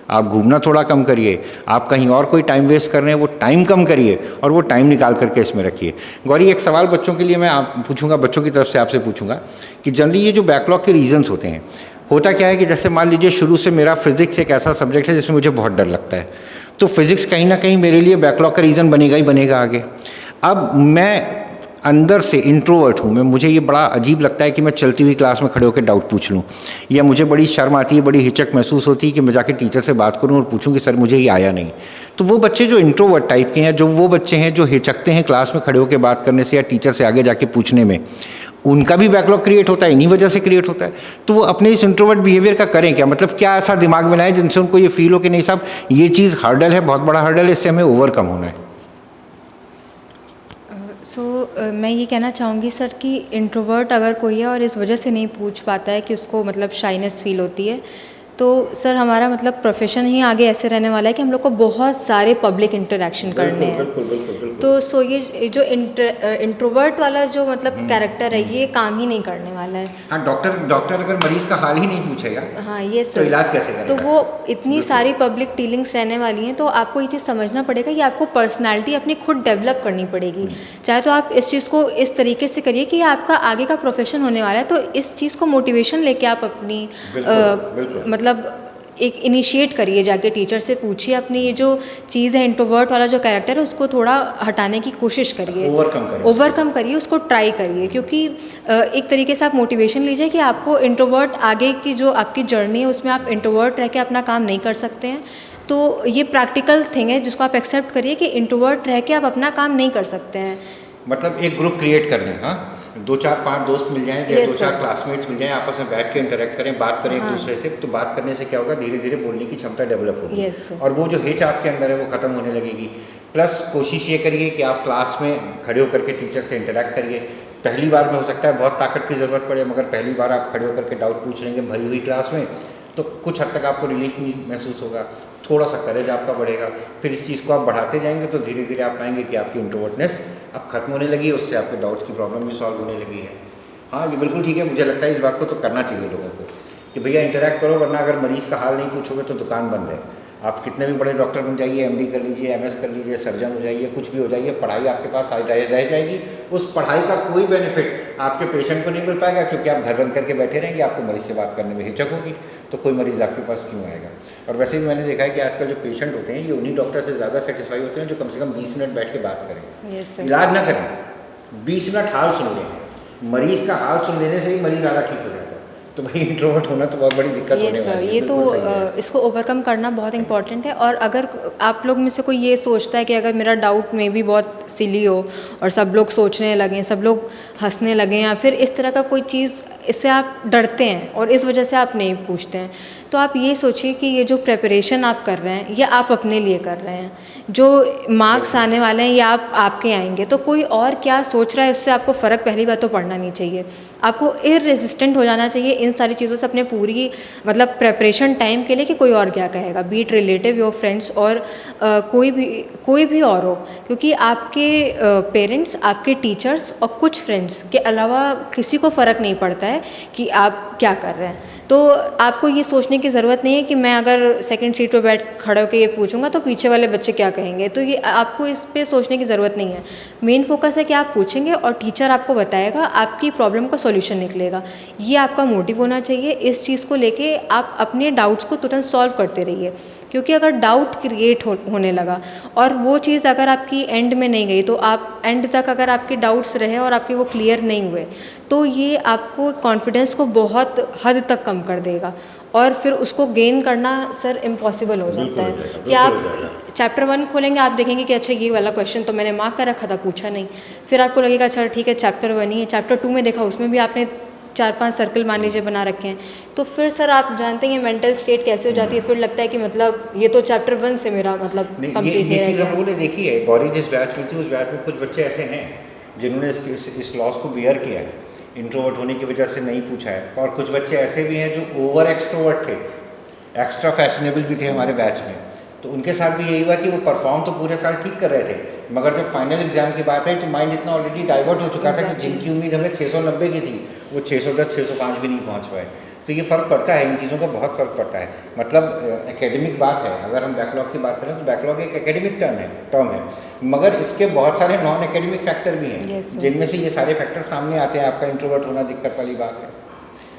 आप घूमना थोड़ा कम करिए, आप कहीं और कोई टाइम वेस्ट कर रहे हैं वो टाइम कम करिए और वो टाइम निकाल करके इसमें रखिए। गौरी, एक सवाल बच्चों के लिए मैं आप पूछूंगा, बच्चों की तरफ से आपसे पूछूंगा कि जनरली ये जो बैकलॉग के रीजंस होते हैं, होता क्या है कि जैसे मान लीजिए शुरू से मेरा फिजिक्स एक ऐसा सब्जेक्ट है जिसमें मुझे बहुत डर लगता है, तो फिजिक्स कहीं ना कहीं मेरे लिए बैकलॉग का रीज़न बनेगा ही बनेगा आगे। अब मैं अंदर से इंट्रोवर्ट हूँ, मुझे ये बड़ा अजीब लगता है कि मैं चलती हुई क्लास में खड़े होकर डाउट पूछ लूँ, या मुझे बड़ी शर्म आती है, बड़ी हिचक महसूस होती है कि मैं जाके टीचर से बात करूँ और पूछूँ कि सर मुझे ये आया नहीं। तो वो बच्चे जो इंट्रोवर्ट टाइप के हैं, जो वो बच्चे हैं जो हिचकते हैं क्लास में खड़े होकर बात करने से या टीचर से आगे जाके पूछने में, उनका भी बैकलॉग क्रिएट होता है, इन्हीं वजह से क्रिएट होता है। तो वो अपने इस इंट्रोवर्ट बिहेवियर का करें क्या, मतलब क्या ऐसा दिमाग में लाएं जिनसे उनको ये फील हो कि नहीं साहब ये चीज़ हर्डल है, बहुत बड़ा हर्डल है, इससे हमें ओवरकम होना है। मैं ये कहना चाहूँगी सर कि इंट्रोवर्ट अगर कोई है और इस वजह से नहीं पूछ पाता है कि उसको मतलब शाइनेस फील होती है, तो सर हमारा मतलब प्रोफेशन ही आगे ऐसे रहने वाला है कि हम लोग को बहुत सारे पब्लिक इंटरेक्शन करने हैं। बिल्कुल बिल्कुल बिल्कुल। तो सो ये जो इंट्रोवर्ट वाला जो मतलब कैरेक्टर है ये काम ही नहीं करने वाला है। हाँ, डॉक्टर अगर मरीज का हाल ही नहीं पूछेगा हाँ ये तो सर, इलाज कैसे करेगा? तो वो इतनी सारी पब्लिक डीलिंग्स रहने वाली हैं, तो आपको ये चीज़ समझना पड़ेगा कि आपको पर्सनालिटी अपनी खुद डेवलप करनी पड़ेगी। चाहे तो आप इस चीज़ को इस तरीके से करिए कि आपका आगे का प्रोफेशन होने वाला है, तो इस चीज़ को मोटिवेशन लेके आप अपनी बिल्कुल। मतलब एक इनिशिएट करिए, जाके टीचर से पूछिए अपनी ये जो चीज़ है इंट्रोवर्ट वाला जो कैरेक्टर है उसको थोड़ा हटाने की कोशिश करिए, ओवरकम करिए, उसको ट्राई करिए। क्योंकि एक तरीके से आप मोटिवेशन लीजिए कि आपको इंट्रोवर्ट आगे की जो आपकी जर्नी है उसमें आप इंट्रोवर्ट रह के अपना काम नहीं कर सकते हैं। तो ये प्रैक्टिकल थिंग है जिसको आप एक्सेप्ट करिए कि इंट्रोवर्ट रह के आप अपना काम नहीं कर सकते हैं। मतलब एक ग्रुप क्रिएट कर लें, हाँ, 2-4-5 दोस्त मिल जाएं या 2-4 क्लासमेट्स मिल जाएं, आपस में बैठ के इंटरेक्ट करें, बात करें एक दूसरे से। तो बात करने से क्या होगा, धीरे धीरे बोलने की क्षमता डेवलप होगी और वो जो हिच आपके अंदर है वो ख़त्म होने लगेगी। प्लस कोशिश ये करिए कि आप क्लास में खड़े होकर के टीचर से इंटरेक्ट करिए। पहली बार में हो सकता है बहुत ताकत की ज़रूरत पड़े, मगर पहली बार आप खड़े होकर के डाउट पूछ लेंगे भरी हुई क्लास में तो कुछ हद तक आपको रिलीफ महसूस होगा, थोड़ा सा करेज आपका बढ़ेगा। फिर इस चीज़ को आप बढ़ाते जाएंगे तो धीरे धीरे आप पाएंगे कि आपकी इंट्रोवर्टनेस अब खत्म होने लगी है, उससे आपके डाउट्स की प्रॉब्लम भी सॉल्व होने लगी है। हाँ, ये बिल्कुल ठीक है। मुझे लगता है इस बात को तो करना चाहिए लोगों को कि भैया इंटरेक्ट करो, वरना अगर मरीज़ का हाल नहीं पूछोगे तो दुकान बंद है। आप कितने भी बड़े डॉक्टर बन जाइए, एमडी कर लीजिए, एमएस कर लीजिए, सर्जन हो जाइए, कुछ भी हो जाइए, पढ़ाई आपके पास रह जाएगी। उस पढ़ाई का कोई बेनिफिट आपके पेशेंट को नहीं मिल पाएगा, क्योंकि आप घर बंद करके बैठे रहेंगे, आपको मरीज़ से बात करने में हिचक होगी, तो कोई मरीज़ आपके पास क्यों आएगा। और वैसे भी मैंने देखा है कि आजकल जो पेशेंट होते हैं ये उन्हीं डॉक्टर से ज़्यादा सेटिस्फाई होते हैं जो कम से कम 20 मिनट बैठ के बात करें। इलाज ना करें, 20 मिनट हाल सुन लें। मरीज़ का हाल सुन लेने से ही मरीज़ आधा ठीक हो जाता है। तो भाई इंट्रोवर्ट होना तो बहुत बड़ी दिक्कत होने वाली है। ये तो इसको ओवरकम करना बहुत इंपॉर्टेंट है। और अगर आप लोग में से कोई ये सोचता है कि अगर मेरा डाउट में भी बहुत सिली हो और सब लोग सोचने लगें, सब लोग हंसने लगें, या फिर इस तरह का कोई चीज़, इससे आप डरते हैं और इस वजह से आप नहीं पूछते हैं, तो आप ये सोचिए कि ये जो प्रिपरेशन आप कर रहे हैं ये आप अपने लिए कर रहे हैं। जो मार्क्स आने वाले हैं ये आपके आएंगे, तो कोई और क्या सोच रहा है उससे आपको फ़र्क पहली बात तो पड़ना नहीं चाहिए। आपको इररेजिस्टेंट हो जाना चाहिए इन सारी चीज़ों से अपने पूरी मतलब प्रिपरेशन टाइम के लिए कि कोई और क्या कहेगा, बीट रिलेटिव योर फ्रेंड्स और कोई भी और हो। क्योंकि आपके पेरेंट्स, आपके टीचर्स और कुछ फ्रेंड्स के अलावा किसी को फ़र्क नहीं पड़ता है कि आप क्या कर रहे हैं। तो आपको ये सोचने की ज़रूरत नहीं है कि मैं अगर सेकंड सीट पे बैठ खड़े होकर ये पूछूंगा तो पीछे वाले बच्चे क्या कहेंगे। तो ये आपको इस पे सोचने की ज़रूरत नहीं है। मेन फोकस है कि आप पूछेंगे और टीचर आपको बताएगा, आपकी प्रॉब्लम का सॉल्यूशन निकलेगा। ये आपका मोटिव होना चाहिए। इस चीज़ को लेके आप अपने डाउट्स को तुरंत सॉल्व करते रहिए। क्योंकि अगर डाउट क्रिएट होने लगा और वो चीज़ अगर आपकी एंड में नहीं गई, तो आप एंड तक अगर आपके डाउट्स रहे और आपके वो क्लियर नहीं हुए, तो ये आपको कॉन्फिडेंस को बहुत हद तक कम कर देगा और फिर उसको गेन करना सर इम्पॉसिबल हो जाता है। कि आप चैप्टर 1 खोलेंगे, आप देखेंगे कि अच्छा ये वाला क्वेश्चन तो मैंने मार्क कर रखा था, पूछा नहीं। फिर आपको लगेगा अच्छा ठीक है चैप्टर 1 ही है। चैप्टर 2 में देखा, उसमें भी आपने 4-5 सर्कल मान लीजिए बना रखे हैं। तो फिर सर आप जानते हैं मेंटल स्टेट कैसे हो जाती है। फिर लगता है कि मतलब ये तो चैप्टर 1 से मेरा मतलब कंप्लीट ये चीज़ हम लोगों ने देखी है। गौरी जिस बैच में थी उस बैच में कुछ बच्चे ऐसे हैं जिन्होंने इस लॉस को बियर किया है, इंट्रोवर्ट होने की वजह से नहीं पूछा है। और कुछ बच्चे ऐसे भी हैं जो ओवर एक्सट्रोवर्ट थे, एक्स्ट्रा फैशनेबल भी थे हमारे बैच में। तो उनके साथ भी यही हुआ कि वो परफॉर्म तो पूरे साल ठीक कर रहे थे, मगर जब फाइनल एग्जाम की बात आई तो माइंड इतना ऑलरेडी डाइवर्ट हो चुका था कि जिनकी उम्मीद हमें 690 की थी वो 610 605 भी नहीं पहुंच पाए। तो ये फ़र्क पड़ता है, इन चीज़ों का बहुत फ़र्क पड़ता है। मतलब एकेडमिक बात है, अगर हम बैकलॉग की बात करें तो बैकलॉग एक एकेडमिक टर्म है, मगर इसके बहुत सारे नॉन एकेडमिक फैक्टर भी हैं जिनमें से ये सारे फैक्टर सामने आते हैं। आपका इंट्रोवर्ट होना दिक्कत वाली बात है,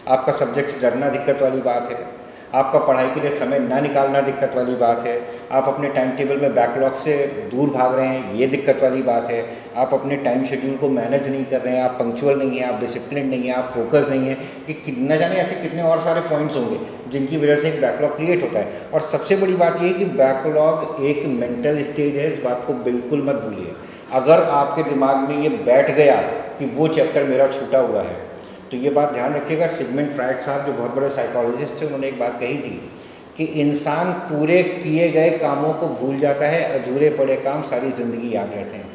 आपका सब्जेक्ट से डरना दिक्कत वाली बात है, आपका पढ़ाई के लिए समय ना निकालना दिक्कत वाली बात है, आप अपने टाइम टेबल में बैकलॉग से दूर भाग रहे हैं ये दिक्कत वाली बात है, आप अपने टाइम शेड्यूल को मैनेज नहीं कर रहे हैं, आप पंक्चुअल नहीं हैं, आप डिसिप्लिन नहीं हैं, आप फोकस नहीं है, कि न जाने ऐसे कितने और सारे पॉइंट्स होंगे जिनकी वजह से एक बैकलॉग क्रिएट होता है। और सबसे बड़ी बात ये है कि बैकलॉग एक मेंटल स्टेज है, इस बात को बिल्कुल मत भूलिए। अगर आपके दिमाग में ये बैठ गया कि वो चैप्टर मेरा छूटा हुआ है, तो ये बात ध्यान रखिएगा। सिगमंड फ्रायड साहब जो बहुत बड़े साइकोलॉजिस्ट थे, उन्होंने एक बात कही थी कि इंसान पूरे किए गए कामों को भूल जाता है, अधूरे पड़े काम सारी ज़िंदगी याद रहते हैं।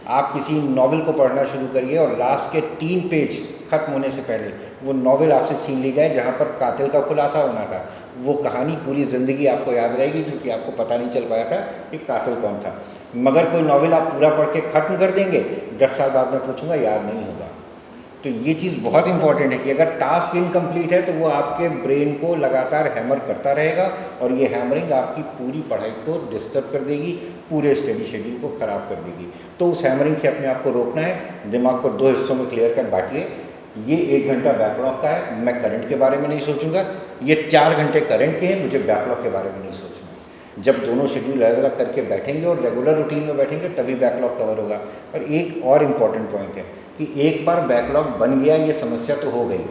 आप किसी नॉवल को पढ़ना शुरू करिए और लास्ट के 3 पेज खत्म होने से पहले वो नॉवल आपसे छीन ली जाए जहाँ पर कातिल का खुलासा होना था, वो कहानी पूरी ज़िंदगी आपको याद रहेगी, क्योंकि आपको पता नहीं चल पाया था कि कातिल कौन था। मगर कोई नॉवल आप पूरा पढ़ के ख़त्म कर देंगे, 10 साल बाद मैं पूछूंगा, याद नहीं होगा। तो ये चीज़ बहुत इंपॉर्टेंट है कि अगर टास्क इनकम्प्लीट है तो वो आपके ब्रेन को लगातार हैमर करता रहेगा और ये हैमरिंग आपकी पूरी पढ़ाई को डिस्टर्ब कर देगी, पूरे स्टडी शेड्यूल को ख़राब कर देगी। तो उस हैमरिंग से अपने आप को रोकना है। दिमाग को 2 हिस्सों में क्लियर कर बांटिए। ये 1 घंटा बैकलॉग का है, मैं करंट के बारे में नहीं सोचूंगा। ये 4 घंटे करंट के हैं, मुझे बैकलॉग के बारे में नहीं सोचना। जब दोनों शेड्यूल अलग अलग करके बैठेंगे और रेगुलर रूटीन में बैठेंगे तभी बैकलॉग कवर होगा। और एक और इम्पॉर्टेंट पॉइंट है कि एक बार बैकलॉग बन गया, ये समस्या तो हो गई,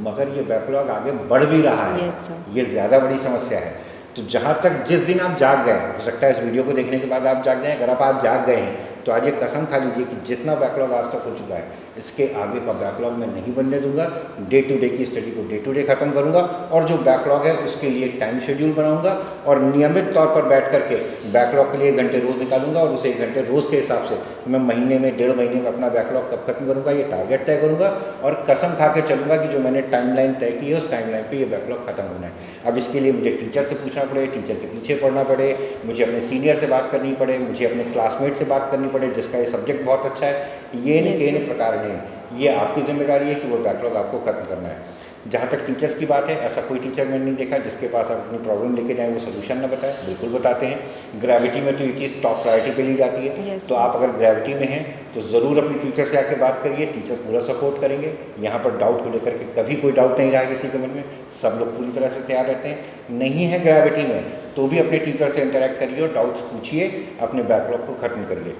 मगर ये बैकलॉग आगे बढ़ भी रहा है। ये ज़्यादा बड़ी समस्या है। तो जहाँ तक जिस दिन आप जाग गए, हो सकता है इस वीडियो को देखने के बाद आप जाग जाएं, अगर आप जाग गए हैं तो आज ये कसम खा लीजिए कि जितना बैकलॉग आज तक हो चुका है, इसके आगे का बैकलॉग मैं नहीं बनने दूंगा। डे टू डे की स्टडी को डे टू डे ख़त्म करूंगा और जो बैकलॉग है उसके लिए टाइम शेड्यूल बनाऊंगा और नियमित तौर पर बैठ करके बैकलॉग के लिए 1 घंटे रोज़ निकालूंगा और उस 1 घंटे रोज़ के हिसाब से मैं महीने में 1.5 महीने में अपना बैकलॉग कब खत्म करूँगा, ये टारगेट तय करूँगा और कसम खा के चलूँगा कि जो मैंने टाइमलाइन तय की है उस टाइमलाइन पर ये बैकलॉग खत्म होना है। अब इसके लिए मुझे टीचर से पूछना पड़े, टीचर के पीछे पढ़ना पड़े, मुझे अपने सीनियर से बात करनी पड़े, मुझे अपने क्लासमेट से बात करनी पड़े जिसका ये सब्जेक्ट बहुत अच्छा है, ये नहीं कहीं प्रकार नहीं। ये आपकी जिम्मेदारी है कि वो बैकलॉग आपको खत्म करना है। जहाँ तक टीचर्स की बात है, ऐसा कोई टीचर मैंने नहीं देखा जिसके पास आप अपनी प्रॉब्लम लेके जाएं वो सोल्यूशन ना बताए, बिल्कुल बताते हैं। ग्रेविटी में तो ये चीज़ टॉप प्रायोरिटी पे ली जाती है। तो आप अगर ग्रेविटी में हैं तो ज़रूर अपनी टीचर से आके बात करिए, टीचर पूरा सपोर्ट करेंगे। यहाँ पर डाउट को लेकर के कभी कोई डाउट नहीं रहा किसी के मन में, सब लोग पूरी तरह से तैयार रहते हैं। नहीं है ग्रेविटी में तो भी अपने टीचर से इंटरेक्ट करिए और डाउट्स पूछिए, अपने बैकलॉग को ख़त्म करिए।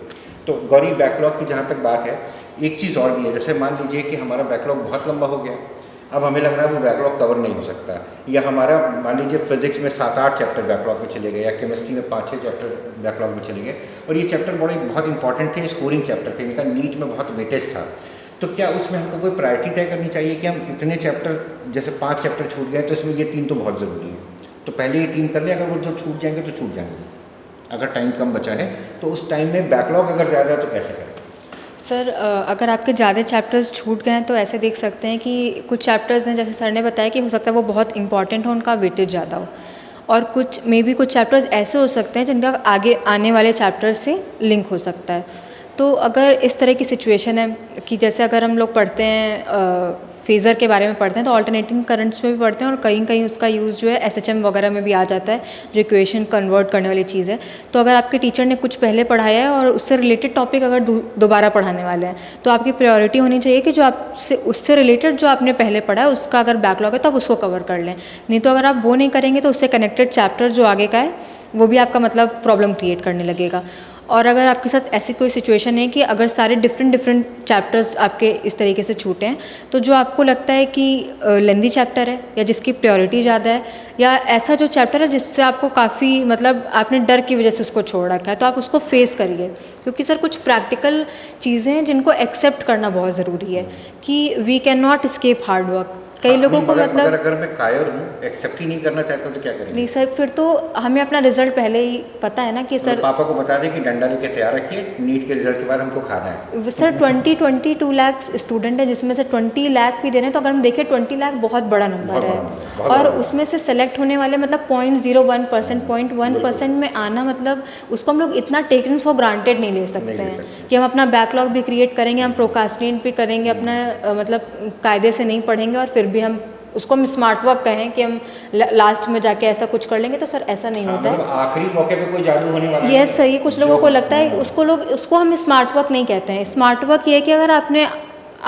तो गौरी बैकलॉग की जहाँ तक बात है, एक चीज़ और भी है। जैसे मान लीजिए कि हमारा बैकलॉग बहुत लंबा हो गया, अब हमें लग रहा है वो बैकलॉग कवर नहीं हो सकता, या हमारा मान लीजिए फिजिक्स में 7-8 चैप्टर बैकलॉग में चले गए या केमिस्ट्री में 5-6 चैप्टर बैकलॉग में चले गए और ये चैप्टर बहुत इंपॉर्टेंट थे, स्कोरिंग चैप्टर थे, इनका नीट में बहुत वेटेज था। तो क्या उसमें हमको कोई प्रायोरिटी तय करनी चाहिए कि हम इतने चैप्टर, जैसे 5 चैप्टर छूट गए तो इसमें ये 3 तो बहुत ज़रूरी है, तो पहले ये 3 कर लें, अगर वो जो छूट जाएंगे तो छूट जाएंगे। अगर टाइम कम बचा है तो उस टाइम में बैकलॉग अगर ज़्यादा है तो कैसे करें? सर अगर आपके ज़्यादा चैप्टर्स छूट गए हैं तो ऐसे देख सकते हैं कि कुछ चैप्टर्स हैं, जैसे सर ने बताया कि हो सकता है वो बहुत इंपॉर्टेंट हो, उनका वेटेज ज़्यादा हो, और कुछ चैप्टर्स ऐसे हो सकते हैं जिनका आगे आने वाले चैप्टर से लिंक हो सकता है। तो अगर इस तरह की सिचुएशन है कि जैसे अगर हम लोग पढ़ते हैं फेज़र के बारे में पढ़ते हैं तो ऑल्टरनेटिंग करंट्स में भी पढ़ते हैं और कहीं कहीं उसका यूज़ जो है एसएचएम वगैरह में भी आ जाता है, जो इक्वेशन कन्वर्ट करने वाली चीज़ है। तो अगर आपके टीचर ने कुछ पहले पढ़ाया है और उससे रिलेटेड टॉपिक अगर दोबारा पढ़ाने वाले हैं तो आपकी प्रायोरिटी होनी चाहिए कि जो आपसे उससे रिलेटेड जो आपने पहले पढ़ा है उसका अगर बैकलॉग है तो आप उसको कवर कर लें। नहीं तो अगर आप वो नहीं करेंगे तो उससे कनेक्टेड चैप्टर जो आगे का है वो भी आपका मतलब प्रॉब्लम क्रिएट करने लगेगा। और अगर आपके साथ ऐसी कोई सिचुएशन है कि अगर सारे डिफरेंट चैप्टर्स आपके इस तरीके से छूटे हैं, तो जो आपको लगता है कि लेंदी चैप्टर है या जिसकी प्रायोरिटी ज़्यादा है या ऐसा जो चैप्टर है जिससे आपको काफ़ी मतलब आपने डर की वजह से उसको छोड़ रखा है, तो आप उसको फेस करिए। क्योंकि सर कुछ प्रैक्टिकल चीज़ें हैं जिनको एक्सेप्ट करना बहुत ज़रूरी है कि we can not escape hard work. कई लोगों को मतलब अगर मैं कायर हूँ, एक्सेप्ट ही नहीं करना चाहता हूँ तो क्या करेंगे? नहीं सर, फिर तो हमें अपना रिजल्ट पहले ही पता है ना कि सर पापा को बता दें कि डंडा लेके तैयार रखिए, नीट के रिजल्ट के बाद हमको खाना है। सर 22 लाख स्टूडेंट है जिसमें से 20 लाख भी दे रहे हैं, तो अगर हम देखें 20 लाख बहुत बड़ा नंबर है और उसमें से सेलेक्ट होने वाले मतलब 0.01%, 0.1% में आना, मतलब उसको हम लोग इतना टेकन फॉर ग्रांटेड नहीं ले सकते हैं कि हम अपना बैकलॉग भी क्रिएट करेंगे, हम प्रोकास्टिनेट भी करेंगे, अपना मतलब कायदे से नहीं पढ़ेंगे और फिर भी हम उसको हम स्मार्ट वर्क कहें कि हम लास्ट में जाके ऐसा कुछ कर लेंगे, तो सर ऐसा नहीं होता है। आखिरी मौके पे कोई जादू होने वाला है। यस सर, ये कुछ लोगों को लगता है, उसको हम स्मार्ट वर्क नहीं कहते हैं। स्मार्ट वर्क ये है कि अगर आपने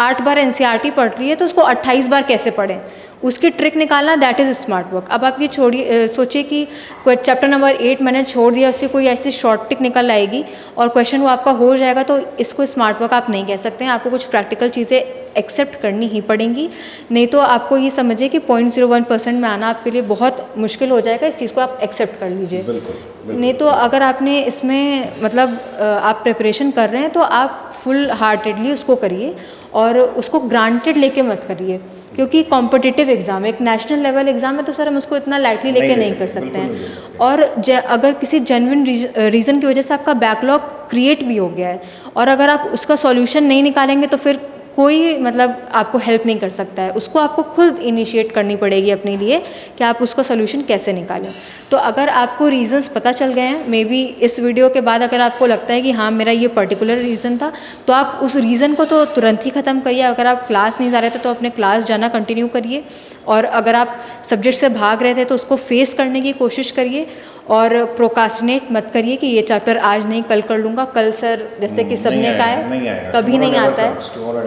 8 बार एनसीईआरटी पढ़ रही है तो उसको 28 बार कैसे पढ़ें, उसकी ट्रिक निकालना, दैट इज़ स्मार्ट वर्क। अब आप ये छोड़िए, सोचिए कि चैप्टर नंबर 8 मैंने छोड़ दिया, उससे कोई ऐसी शॉर्ट ट्रिक निकल आएगी और क्वेश्चन वो आपका हो जाएगा, तो इसको स्मार्ट वर्क आप नहीं कह सकते हैं। आपको कुछ प्रैक्टिकल चीज़ें एक्सेप्ट करनी ही पड़ेंगी, नहीं तो आपको ये समझिए कि 0.01% में आना आपके लिए बहुत मुश्किल हो जाएगा। इस चीज़ को आप एक्सेप्ट कर लीजिए। बिल्कुल। नहीं तो अगर आपने इसमें मतलब आप प्रिपरेशन कर रहे हैं तो आप फुल हार्टेडली उसको करिए और उसको ग्रांटेड लेके मत करिए क्योंकि कॉम्पिटिटिव एग्ज़ाम, एक नेशनल लेवल एग्ज़ाम है, तो सर हम उसको इतना लाइटली लेके नहीं कर सकते हैं। और अगर किसी जेन्युइन रीज़न की वजह से आपका बैकलॉग क्रिएट भी हो गया है और अगर आप उसका सॉल्यूशन नहीं निकालेंगे तो फिर कोई मतलब आपको हेल्प नहीं कर सकता है, उसको आपको खुद इनिशिएट करनी पड़ेगी अपने लिए कि आप उसका सोल्यूशन कैसे निकालें। तो अगर आपको रीज़न्स पता चल गए हैं, मे बी इस वीडियो के बाद अगर आपको लगता है कि हाँ मेरा ये पर्टिकुलर रीज़न था, तो आप उस रीज़न को तो तुरंत ही ख़त्म करिए। अगर आप क्लास नहीं जा रहे थे तो अपने क्लास जाना कंटिन्यू करिए, और अगर आप सब्जेक्ट से भाग रहे थे तो उसको फेस करने की कोशिश करिए और प्रोकास्टिनेट मत करिए कि ये चैप्टर आज नहीं कल कर लूँगा। कल सर जैसे कि सबने कहा है कभी नहीं आता है,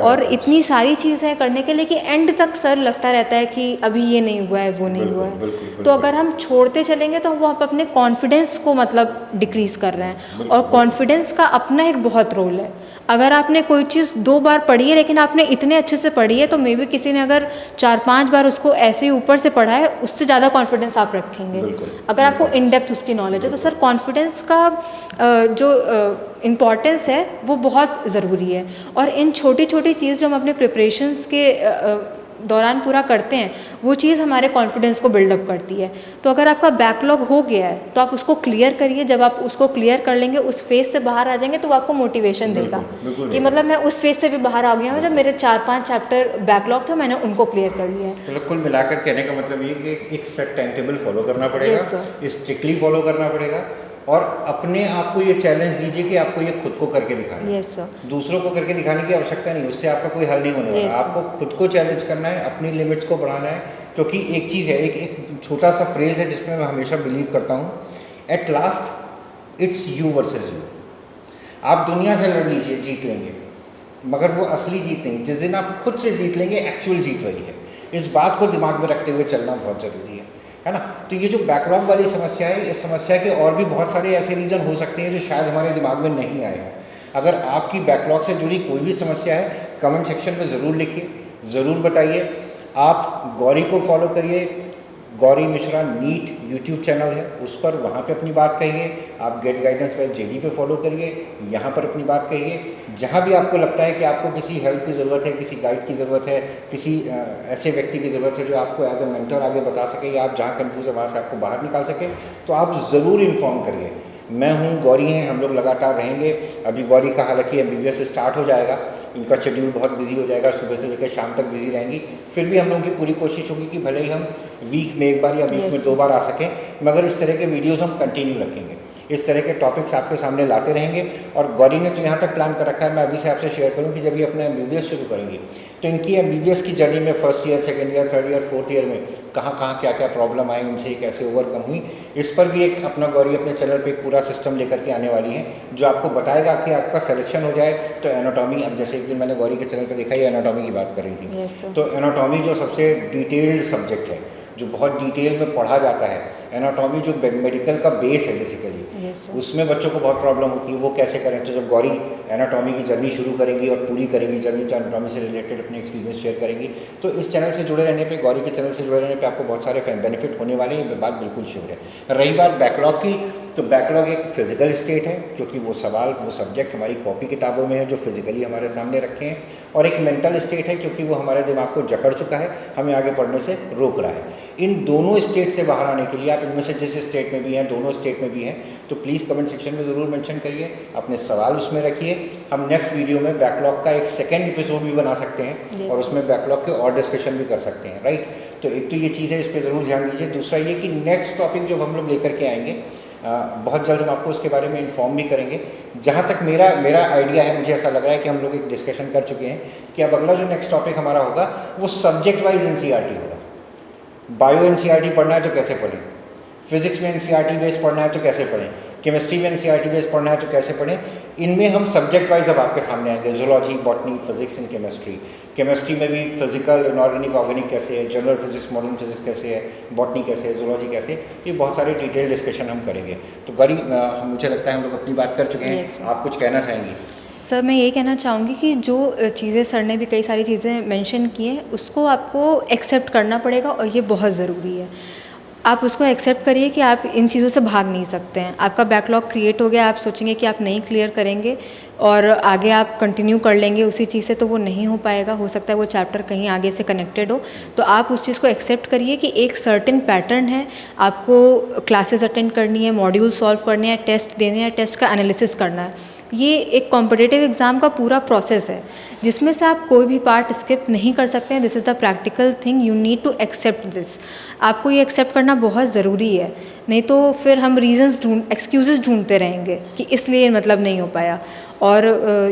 और इतनी सारी चीज़ें करने के लिए कि एंड तक सर लगता रहता है कि अभी ये नहीं हुआ है वो नहीं हुआ है। तो अगर हम छोड़ते चलेंगे तो वो आप अपने कॉन्फिडेंस को मतलब डिक्रीज़ कर रहे हैं, और कॉन्फिडेंस का अपना एक बहुत रोल है। अगर आपने कोई चीज़ 2 बार पढ़ी है लेकिन आपने इतने अच्छे से पढ़ी है, तो मे बी किसी ने अगर 4-5 बार उसको ऐसे ही ऊपर से पढ़ा है, उससे ज़्यादा कॉन्फिडेंस आप रखेंगे अगर आपको इन डेप्थ उसकी नॉलेज है। तो सर कॉन्फिडेंस का जो इम्पॉर्टेंस है वो बहुत ज़रूरी है, और इन छोटी छोटी चीज़ जो हम अपने प्रिपरेशंस के दौरान पूरा करते हैं, वो चीज़ हमारे कॉन्फिडेंस को बिल्डअप करती है। तो अगर आपका बैकलॉग हो गया है तो आप उसको क्लियर करिए। जब आप उसको क्लियर कर लेंगे, उस फेज से बाहर आ जाएंगे, तो वो आपको मोटिवेशन देगा कि मतलब मैं उस फेज से भी बाहर आ गया हूँ जब मेरे 4-5 चैप्टर बैकलॉग थे, मैंने उनको क्लियर कर लिया है। मतलब कुल मिलाकर कहने का मतलब ये कि एक सेट टाइम टेबल फॉलो करना पड़ेगा, स्ट्रिक्टली फॉलो करना पड़ेगा, और अपने आप को ये चैलेंज दीजिए कि आपको ये खुद को करके दिखाना है। दूसरों को करके दिखाने की आवश्यकता नहीं, उससे आपका कोई हल नहीं होने वाला। आपको खुद को चैलेंज करना है, अपनी लिमिट्स को बढ़ाना है। क्योंकि एक चीज़ है, एक छोटा सा फ्रेज है जिसमें मैं हमेशा बिलीव करता हूँ, at last it's you versus you. आप दुनिया से लड़ लीजिए, जीत लेंगे, मगर वो असली जीत नहीं। जिस दिन आप खुद से जीत लेंगे, एक्चुअल जीत वही है। इस बात को दिमाग में रखते हुए चलना बहुत ज़रूरी है ना। तो ये जो बैकलॉग वाली समस्या है, इस समस्या के और भी बहुत सारे ऐसे रीज़न हो सकते हैं जो शायद हमारे दिमाग में नहीं आए हैं। अगर आपकी बैकलॉग से जुड़ी कोई भी समस्या है, कमेंट सेक्शन में ज़रूर लिखिए, ज़रूर बताइए। आप गौरी को फॉलो करिए, Gauri Mishra NEET YouTube channel है, उस पर वहाँ पे अपनी बात कहिए। आप गेट गाइडेंस बाय जेडी पे फॉलो करिए, यहाँ पर अपनी बात कहिए। जहाँ भी आपको लगता है कि आपको किसी हेल्प की ज़रूरत है, किसी गाइड की ज़रूरत है, किसी ऐसे व्यक्ति की ज़रूरत है जो आपको एज ए मेंटर आगे बता सके, या आप जहाँ कन्फ्यूज़ है वहाँ से आपको बाहर निकाल सके, तो आप ज़रूर इन्फॉर्म करिए। मैं हूँ, गौरी हैं, हम लोग लगातार रहेंगे। अभी गौरी का हालांकि MBBS स्टार्ट हो जाएगा, इनका शेड्यूल बहुत बिजी हो जाएगा, सुबह से लेकर शाम तक बिजी रहेंगी। फिर भी हम लोगों की पूरी कोशिश होगी कि भले ही हम वीक में 1 बार या वीक में 2 बार आ सकें, मगर इस तरह के वीडियोस हम कंटिन्यू रखेंगे, इस तरह के टॉपिक्स आपके सामने लाते रहेंगे। और गौरी ने तो यहाँ तक प्लान कर रखा है, मैं अभी से आपसे शेयर करूँ कि जब ये अपना MBBS शुरू करेंगी तो इनकी MBBS की जर्नी में first year, second year, third year, fourth year में कहाँ कहाँ क्या क्या प्रॉब्लम आई, उनसे कैसे ओवरकम हुई, इस पर भी एक अपना गौरी अपने चैनल पे एक पूरा सिस्टम लेकर के आने वाली है, जो आपको बताएगा कि आपका सिलेक्शन हो जाए तो एनाटॉमी। अब जैसे एक दिन मैंने गौरी के चैनल पर देखा, ये एनाटॉमी की बात कर रही थी। तो एनाटॉमी जो सबसे डिटेल्ड सब्जेक्ट है, जो बहुत डिटेल में पढ़ा जाता है, एनाटॉमी जो मेडिकल का बेस है बेसिकली, उसमें बच्चों को बहुत प्रॉब्लम होती है, वो कैसे करें। तो जब गौरी एनाटॉमी की जर्नी शुरू करेंगी और पूरी करेंगी जर्नी, तो एनाटॉमी से रिलेटेड अपने एक्सपीरियंस शेयर करेंगी, तो इस चैनल से जुड़े रहने पे, गौरी के चैनल से जुड़े रहने पे आपको बहुत सारे बेनिफिट होने वाले हैं, ये बात बिल्कुल श्योर है। रही बात बैकलॉग की, तो बैकलॉग एक फिजिकल स्टेट है, क्योंकि वो सवाल, वो सब्जेक्ट हमारी कॉपी किताबों में है जो फिजिकली हमारे सामने रखे हैं, और एक मेंटल स्टेट है, क्योंकि वो हमारे दिमाग को जकड़ चुका है, हमें आगे पढ़ने से रोक रहा है। इन दोनों स्टेट से बाहर आने के लिए, आप इनमें से जिस स्टेट में भी हैं, दोनों स्टेट में भी हैं, तो प्लीज़ कमेंट सेक्शन में ज़रूर मेंशन करिए, अपने सवाल उसमें रखिए। हम नेक्स्ट वीडियो में बैकलॉग का एक सेकेंड एपिसोड भी बना सकते हैं, और उसमें बैकलॉग के और डिस्कशन भी कर सकते हैं, राइट। तो एक तो ये चीज़ है, इस पर ज़रूर ध्यान दीजिए। दूसरा ये कि नेक्स्ट टॉपिक जो हम लोग लेकर के आएंगे, बहुत जल्द हम आपको उसके बारे में इन्फॉर्म भी करेंगे। जहाँ तक मेरा आइडिया है, मुझे ऐसा लग रहा है कि हम लोग एक डिस्कशन कर चुके हैं कि अब अगला जो नेक्स्ट टॉपिक हमारा होगा वो सब्जेक्ट वाइज NCERT होगा। बायो NCERT पढ़ना है तो कैसे पढ़ें, फिजिक्स में NCERT बेस पढ़ना है तो कैसे पढ़ें, केमिस्ट्री में NCERT बेस पढ़ना है तो कैसे पढ़ें। इनमें हम सब्जेक्ट वाइज अब आपके सामने आएंगे, zoology, botany, physics and chemistry. Chemistry में भी फिजिकल, इनऑर्गेनिक, ऑर्गेनिक कैसे है, जनरल फिजिक्स, मॉडर्न फिजिक्स कैसे है, बॉटनी कैसे है, जूलॉजी कैसे है, ये बहुत सारे डिटेल डिस्कशन हम करेंगे। तो गौरी, मुझे लगता है हम लोग अपनी बात कर चुके हैं, आप कुछ कहना चाहेंगी? सर मैं ये कहना चाहूँगी कि जो चीज़ें सर ने भी कई सारी चीज़ें मेंशन की हैं, उसको आपको एक्सेप्ट करना पड़ेगा, और ये बहुत ज़रूरी है। आप उसको एक्सेप्ट करिए कि आप इन चीज़ों से भाग नहीं सकते हैं। आपका बैकलॉग क्रिएट हो गया, आप सोचेंगे कि आप नहीं क्लियर करेंगे और आगे आप कंटिन्यू कर लेंगे उसी चीज़ से, तो वो नहीं हो पाएगा। हो सकता है वो चैप्टर कहीं आगे से कनेक्टेड हो। तो आप उस चीज़ को एक्सेप्ट करिए कि एक सर्टेन पैटर्न है, आपको क्लासेस अटेंड करनी है, मॉड्यूल सॉल्व करने हैं, टेस्ट देने हैं, टेस्ट का एनालिसिस करना है। ये एक कॉम्पिटिटिव एग्ज़ाम का पूरा प्रोसेस है जिसमें से आप कोई भी पार्ट स्किप नहीं कर सकते हैं। This is the practical thing, you need to accept this. आपको ये एक्सेप्ट करना बहुत ज़रूरी है, नहीं तो फिर हम एक्सक्यूज़ेस ढूंढते रहेंगे कि इसलिए मतलब नहीं हो पाया। और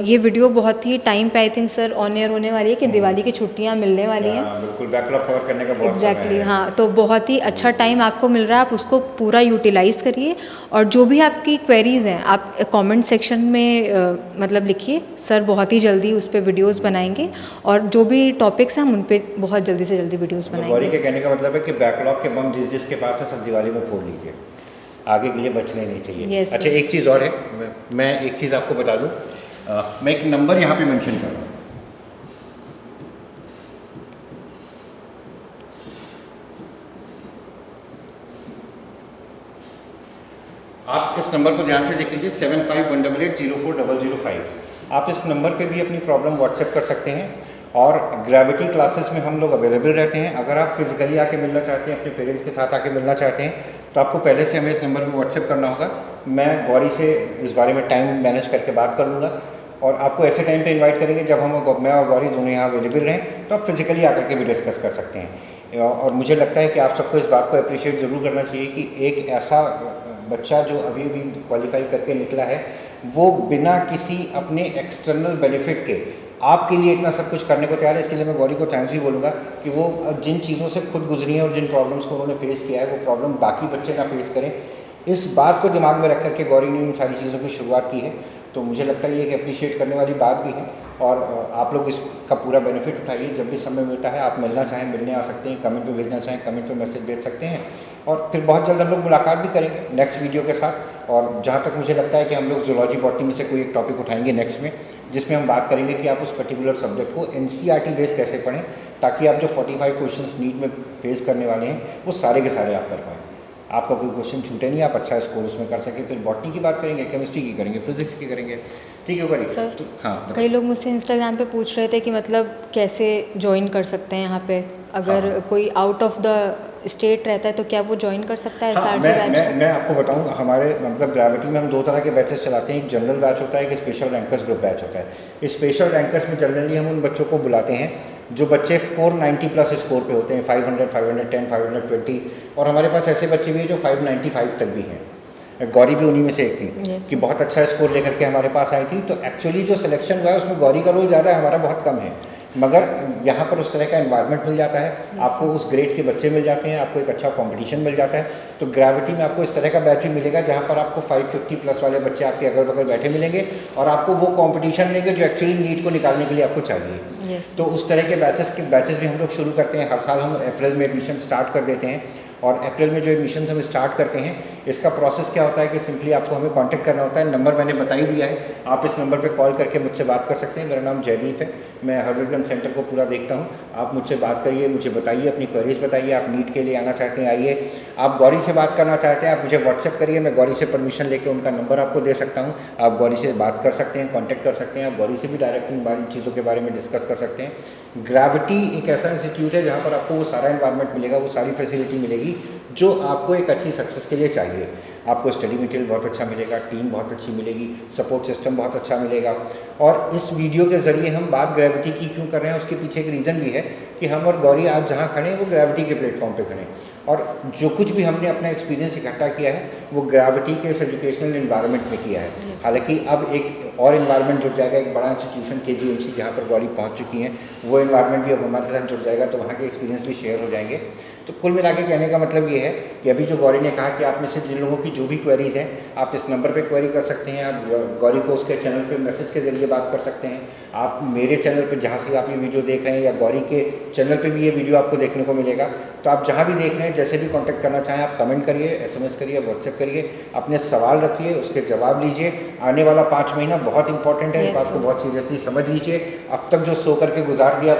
ये वीडियो बहुत ही टाइम पे I think sir on air होने वाली है कि दिवाली की छुट्टियां मिलने वाली हैं। बिल्कुल, बैकलॉग कवर करने का बहुत समय एग्जैक्टली है। हाँ, तो बहुत ही अच्छा टाइम आपको मिल रहा है, आप उसको पूरा यूटिलाइज़ करिए। और जो भी आपकी क्वेरीज़ हैं आप कमेंट सेक्शन में मतलब लिखिए, सर बहुत ही जल्दी उस पर वीडियोस बनाएंगे और जो भी टॉपिक्स हैं हम उन पर बहुत जल्दी से जल्दी वीडियोस गौरी बनाएंगे। के कहने का मतलब है कि बैकलॉग के बम जिसके पास है सब दिवाली में फोड़ लीजिए, आगे के लिए बचने नहीं चाहिए। Yes, अच्छा, sir. एक चीज़ और है, मैं एक चीज़ आपको बता दूं, मैं एक नंबर यहाँ पे मेंशन कर रहा हूँ। आप इस नंबर को ध्यान से देख लीजिए, 7518804005। आप इस नंबर पे भी अपनी प्रॉब्लम व्हाट्सएप कर सकते हैं और ग्रेविटी क्लासेस में हम लोग अवेलेबल रहते हैं। अगर आप फिजिकली आके मिलना चाहते हैं, अपने पेरेंट्स के साथ आके मिलना चाहते हैं, तो आपको पहले से हमें इस नंबर पे व्हाट्सएप करना होगा। मैं गौरी से इस बारे में टाइम मैनेज करके बात कर लूँगा और आपको ऐसे टाइम पे इनवाइट करेंगे जब मैं और गौरी दोनों यहाँ अवेलेबल रहें, तो आप फिजिकली आकर के भी डिस्कस कर सकते हैं। और मुझे लगता है कि आप सबको इस बात को अप्रिशिएट ज़रूर करना चाहिए कि एक ऐसा बच्चा जो अभी भी क्वालिफाई करके निकला है, वो बिना किसी अपने एक्सटर्नल बेनिफिट के आपके लिए इतना सब कुछ करने को तैयार है। इसके लिए मैं गौरी को थैंक्स भी बोलूँगा कि वो जिन चीज़ों से खुद गुजरी हैं और जिन प्रॉब्लम्स को उन्होंने फेस किया है, वो प्रॉब्लम बाकी बच्चे ना फेस करें, इस बात को दिमाग में रख कर के गौरी ने इन सारी चीज़ों की शुरुआत की है। तो मुझे लगता है ये एक अप्रिशिएट करने वाली बात भी है और आप लोग इसका पूरा बेनिफिट उठाइए। जब भी समय मिलता है आप मिलना चाहें मिलने आ सकते हैं, कमेंट पे भेजना चाहें कमेंट पे मैसेज भेज सकते हैं और फिर बहुत जल्द हम लोग मुलाकात भी करेंगे नेक्स्ट वीडियो के साथ। और जहाँ तक मुझे लगता है कि हम लोग ज़ूलॉजी बॉटनी में से कोई एक टॉपिक उठाएंगे नेक्स्ट में, जिसमें हम बात करेंगे कि आप उस पर्टिकुलर सब्जेक्ट को NCERT बेस कैसे पढ़ें, ताकि आप जो 45 क्वेश्चंस नीट में फेस करने वाले हैं वो सारे के सारे आप कर पाएँ, आपका कोई क्वेश्चन छूटे नहीं, आप अच्छा स्कोर उसमें कर सकें। फिर बॉटनी की बात करेंगे, केमिस्ट्री की करेंगे, फिजिक्स की करेंगे। ठीक है गौरी? सर तो हाँ, कई लोग मुझसे इंस्टाग्राम पे पूछ रहे थे कि मतलब कैसे ज्वाइन कर सकते हैं यहाँ पे, अगर हाँ। कोई आउट ऑफ द स्टेट रहता है तो क्या वो ज्वाइन कर सकता है हाँ, SRG बैच? मैं आपको बताऊँ, हमारे मतलब ग्रेविटी में हम दो तरह के बैचेस चलाते हैं। एक जनरल बैच होता है, एक स्पेशल रैंकर्स ग्रुप बैच होता है। स्पेशल रैंकर्स में जनरली हम उन बच्चों को बुलाते हैं जो बच्चे 490 प्लस स्कोर पे होते हैं, 500, 510, 520, और हमारे पास ऐसे बच्चे भी हैं जो 595 तक भी हैं। गौरी भी उन्हीं में से एक थी। Yes. कि बहुत अच्छा स्कोर लेकर के हमारे पास आई थी। तो एक्चुअली जो सिलेक्शन हुआ है उसमें गौरी का रोल ज़्यादा है, हमारा बहुत कम है, मगर यहाँ पर उस तरह का एनवायरनमेंट मिल जाता है। आपको उस ग्रेड के बच्चे मिल जाते हैं, आपको एक अच्छा कंपटीशन मिल जाता है। तो ग्रेविटी में आपको इस तरह का बैच भी मिलेगा जहाँ पर आपको 550 प्लस वाले बच्चे आपके अगल बगल बैठे मिलेंगे और आपको वो कंपटीशन मिलेंगे जो एक्चुअली नीट को निकालने के लिए आपको चाहिए। तो उस तरह के बैचेस भी हम लोग शुरू करते हैं। हर साल हम अप्रैल में एडमिशन स्टार्ट कर देते हैं और अप्रैल में जो एडमिशन हम स्टार्ट करते हैं, इसका प्रोसेस क्या होता है कि सिंपली आपको हमें कांटेक्ट करना होता है। नंबर मैंने बता ही दिया है, आप इस नंबर पे कॉल करके मुझसे बात कर सकते हैं। मेरा नाम जयदीप है, मैं हजरतगंज सेंटर को पूरा देखता हूँ। आप मुझसे बात करिए, मुझे बताइए, अपनी क्वेरीज बताइए। आप नीट के लिए आना चाहते हैं आइए, आप गौरी से बात करना चाहते हैं आप मुझे व्हाट्सएप करिए, मैं गौरी से परमिशन लेकर उनका नंबर आपको दे सकता हूँ। आप गौरी से बात कर सकते हैं, कॉन्टैक्ट कर सकते हैं, आप गौरी से भी डायरेक्ट इन चीज़ों के बारे में डिस्कस कर सकते हैं। ग्रेविटी एक ऐसा इंस्टीट्यूट है जहाँ पर आपको वो सारा एनवायरनमेंट मिलेगा, वो सारी फैसिलिटी मिलेगी जो आपको एक अच्छी सक्सेस के लिए चाहिए। आपको स्टडी मटेरियल बहुत अच्छा मिलेगा, टीम बहुत अच्छी मिलेगी, सपोर्ट सिस्टम बहुत अच्छा मिलेगा। और इस वीडियो के ज़रिए हम बात ग्रेविटी की क्यों कर रहे हैं, उसके पीछे एक रीज़न भी है कि हम और गौरी आज जहाँ खड़े हैं वो ग्रेविटी के प्लेटफॉर्म पे खड़े हैं और जो कुछ भी हमने अपना एक्सपीरियंस इकट्ठा किया है वो ग्रेविटी के इस एजुकेशनल इन्वायरमेंट में किया है। हालांकि अब एक और इन्वायरमेंट जुड़ जाएगा, एक बड़ा इंस्टीट्यूशन KGMC जहाँ पर गौरी पहुँच चुकी हैं, वो इन्वायरमेंट भी अब हमारे साथ जुड़ जाएगा, तो वहाँ के एक्सपीरियंस भी शेयर हो जाएंगे। तो कुल मिला के कहने का मतलब ये है कि अभी जो गौरी ने कहा कि आप में से जिन लोगों की जो भी क्वेरीज़ हैं आप इस नंबर पे क्वेरी कर सकते हैं, आप गौरी को उसके चैनल पे मैसेज के ज़रिए बात कर सकते हैं, आप मेरे चैनल पे जहाँ से आप ये वीडियो देख रहे हैं या गौरी के चैनल पे भी ये वीडियो आपको देखने को मिलेगा। तो आप जहाँ भी देख रहे हैं, जैसे भी कॉन्टैक्ट करना चाहें आप कमेंट करिए, SMS करिए, व्हाट्सएप करिए, अपने सवाल रखिए, उसके जवाब लीजिए। आने वाला 5 महीना बहुत इंपॉर्टेंट है, इस बात को बहुत सीरियसली समझ लीजिए। अब तक जो सो करके गुजार दिया,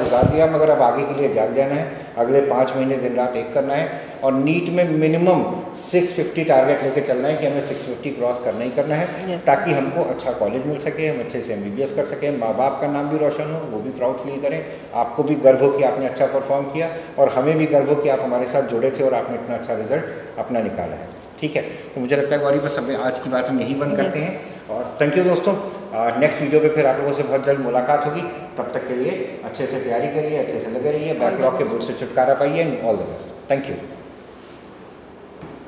मगर अब आगे के लिए जाग जाना है। अगले 5 महीने दिन रात एक करना है और नीट में मिनिमम 650 टारगेट लेके चलना है कि हमें 650 क्रॉस करना ही करना है, Yes. ताकि हमको अच्छा कॉलेज मिल सके, हम अच्छे से MBBS कर सकें, माँ बाप का नाम भी रोशन हो, वो भी प्राउड फील करें, आपको भी गर्व हो कि आपने अच्छा परफॉर्म किया और हमें भी गर्व हो कि आप हमारे साथ जुड़े थे और आपने इतना अच्छा रिजल्ट अपना निकाला है। ठीक है, तो मुझे लगता है गौरी बस सब आज की बात हम यहीं बंद करते Yes. हैं और थैंक यू दोस्तों। नेक्स्ट वीडियो पे फिर आप लोगों से बहुत जल्द मुलाकात होगी, तब तक के लिए अच्छे से तैयारी करिए, अच्छे से लगे रहिए, बैकलॉग के बोझ से छुटकारा पाइए, all the best, thank you.